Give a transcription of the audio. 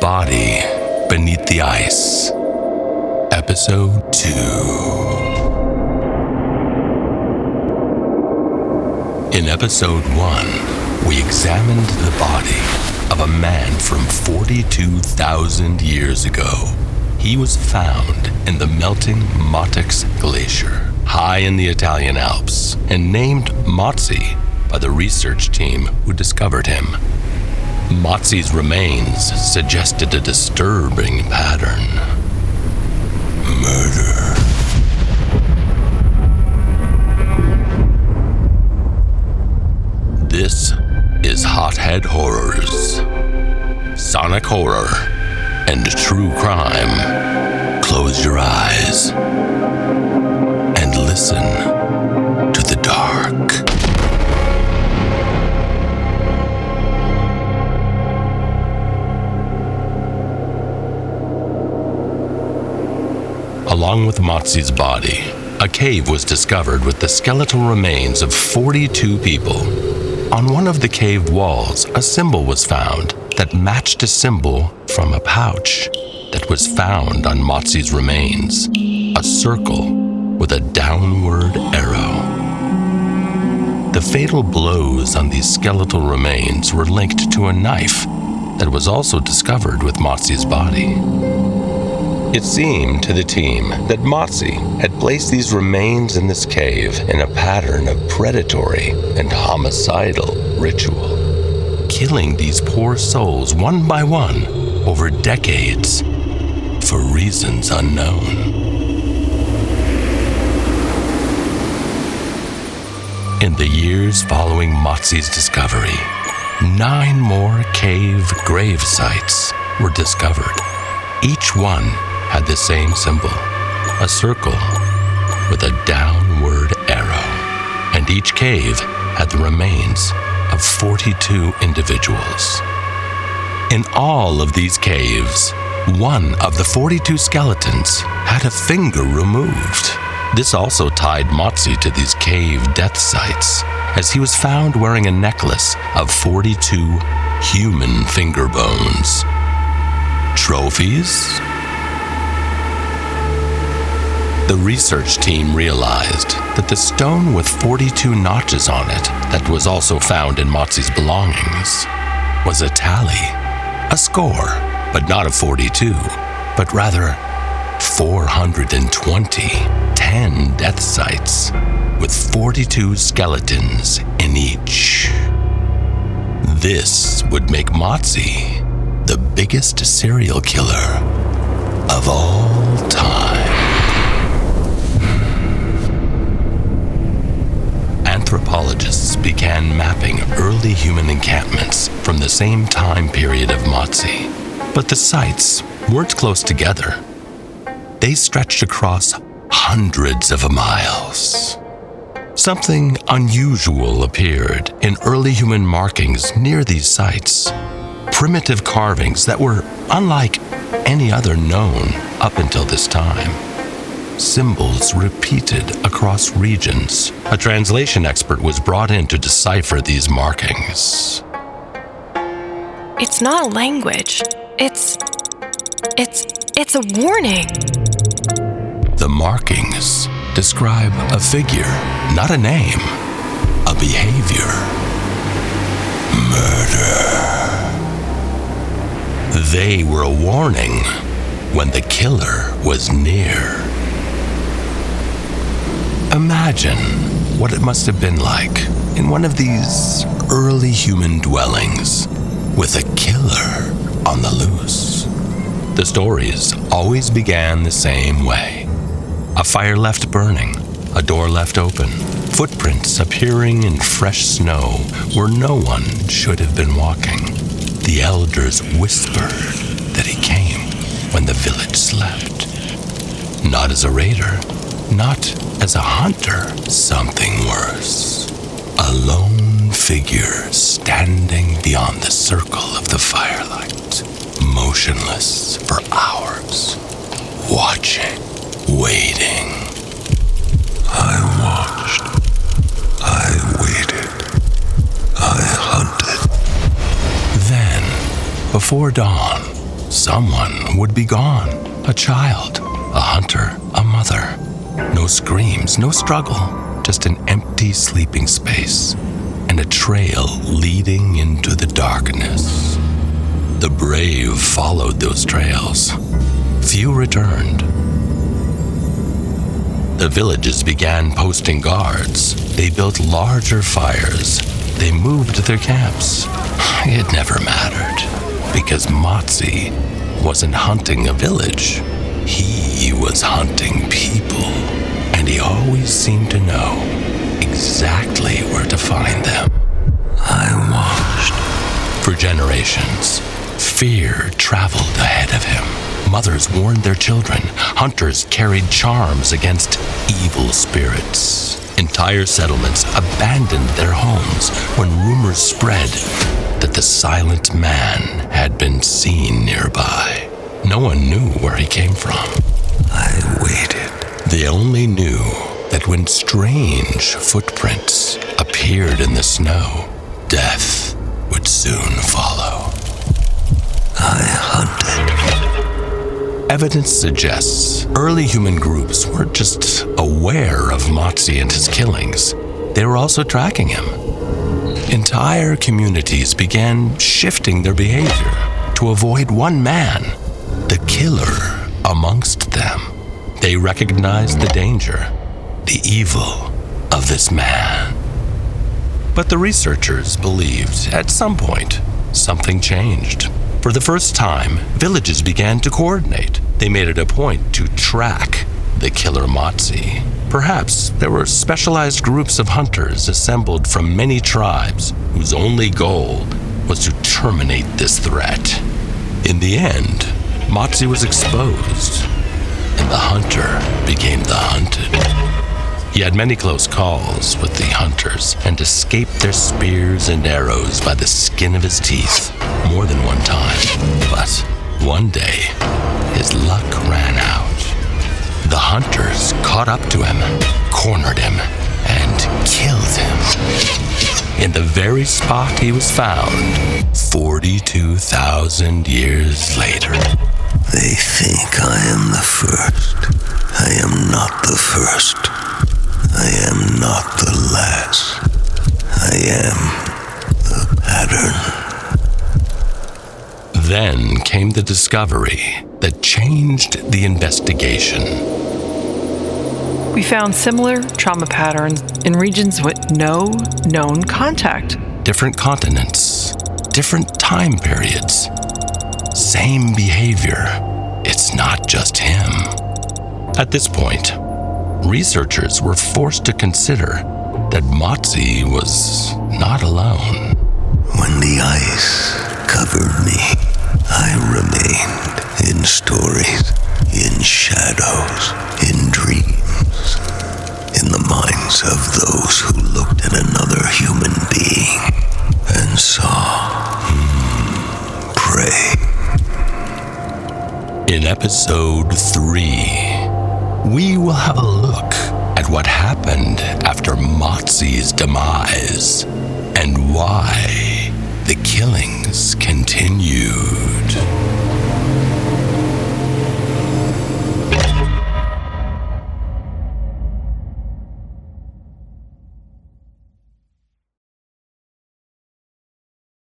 body beneath the ice. Episode 2. In episode 1, we examined the body of a man from 42,000 years ago. He was found in the melting Motzi glacier, high in the Italian Alps, and named Motzi by the research team who discovered him. Motzi's remains suggested a disturbing pattern. Murder. This is Hothead Horrors. Sonic horror and true crime. Close your eyes and listen to the dark. Along with Motzi's body, a cave was discovered with the skeletal remains of 42 people. On one of the cave walls, a symbol was found that matched a symbol from a pouch that was found on Motzi's remains, a circle with a downward arrow. The fatal blows on these skeletal remains were linked to a knife that was also discovered with Motzi's body. It seemed to the team that Motzi had placed these remains in this cave in a pattern of predatory and homicidal ritual, killing these poor souls one by one over decades for reasons unknown. In the years following Motzi's discovery, 9 more cave grave sites were discovered. Each one had the same symbol, a circle with a downward arrow, and each cave had the remains of 42 individuals. In all of these caves, one of the 42 skeletons had a finger removed. This also tied Motzi to these cave death sites, as he was found wearing a necklace of 42 human finger bones. Trophies? The research team realized that the stone with 42 notches on it that was also found in Motzi's belongings was a tally, a score, but not of 42, but rather 420, 10 death sites with 42 skeletons in each. This would make Motzi the biggest serial killer of all time. Anthropologists began mapping early human encampments from the same time period of Motzi, but the sites weren't close together. They stretched across hundreds of miles. Something unusual appeared in early human markings near these sites. Primitive carvings that were unlike any other known up until this time. Symbols repeated across regions. A translation expert was brought in to decipher these markings. It's not a language. It's a warning. The markings describe a figure, not a name, a behavior. Murder. They were a warning when the killer was near. Imagine what it must have been like in one of these early human dwellings with a killer on the loose. The stories always began the same way. A fire left burning, a door left open, footprints appearing in fresh snow where no one should have been walking. The elders whispered that he came when the village slept. Not as a raider, not as a hunter, something worse. A lone figure standing beyond the circle of the firelight, motionless for hours, watching, waiting. I watched, I waited, I hunted. Then, before dawn, someone would be gone. A child, a hunter, a mother. No screams, no struggle, just an empty sleeping space and a trail leading into the darkness. The brave followed those trails. Few returned. The villages began posting guards. They built larger fires. They moved their camps. It never mattered, because Motzi wasn't hunting a village. He was hunting people, and he always seemed to know exactly where to find them. I watched. For generations, fear traveled ahead of him. Mothers warned their children. Hunters carried charms against evil spirits. Entire settlements abandoned their homes when rumors spread that the silent man had been seen nearby. No one knew where he came from. I waited. They only knew that when strange footprints appeared in the snow, death would soon follow. I hunted. Evidence suggests early human groups weren't just aware of Motzi and his killings, they were also tracking him. Entire communities began shifting their behavior to avoid one man, the killer amongst them. They recognized the danger, the evil of this man. But the researchers believed at some point something changed. For the first time, villages began to coordinate. They made it a point to track the killer Motzi. Perhaps there were specialized groups of hunters assembled from many tribes whose only goal was to terminate this threat. In the end, Motzi was exposed, and the hunter became the hunted. He had many close calls with the hunters and escaped their spears and arrows by the skin of his teeth more than one time. But one day, his luck ran out. The hunters caught up to him, cornered him, and killed him. In the very spot he was found, 42,000 years later. They think I am the first. I am not the first. I am not the last. I am the pattern. Then came the discovery that changed the investigation. We found similar trauma patterns in regions with no known contact. Different continents, different time periods, same behavior. It's not just him. At this point, researchers were forced to consider that Motzi was not alone. When the ice covered me, I remained in stories, in shadows, in dreams, in the minds of those who looked at another human being and saw prey. In episode 3, we will have a look at what happened after Motzi's demise and why the killings continued.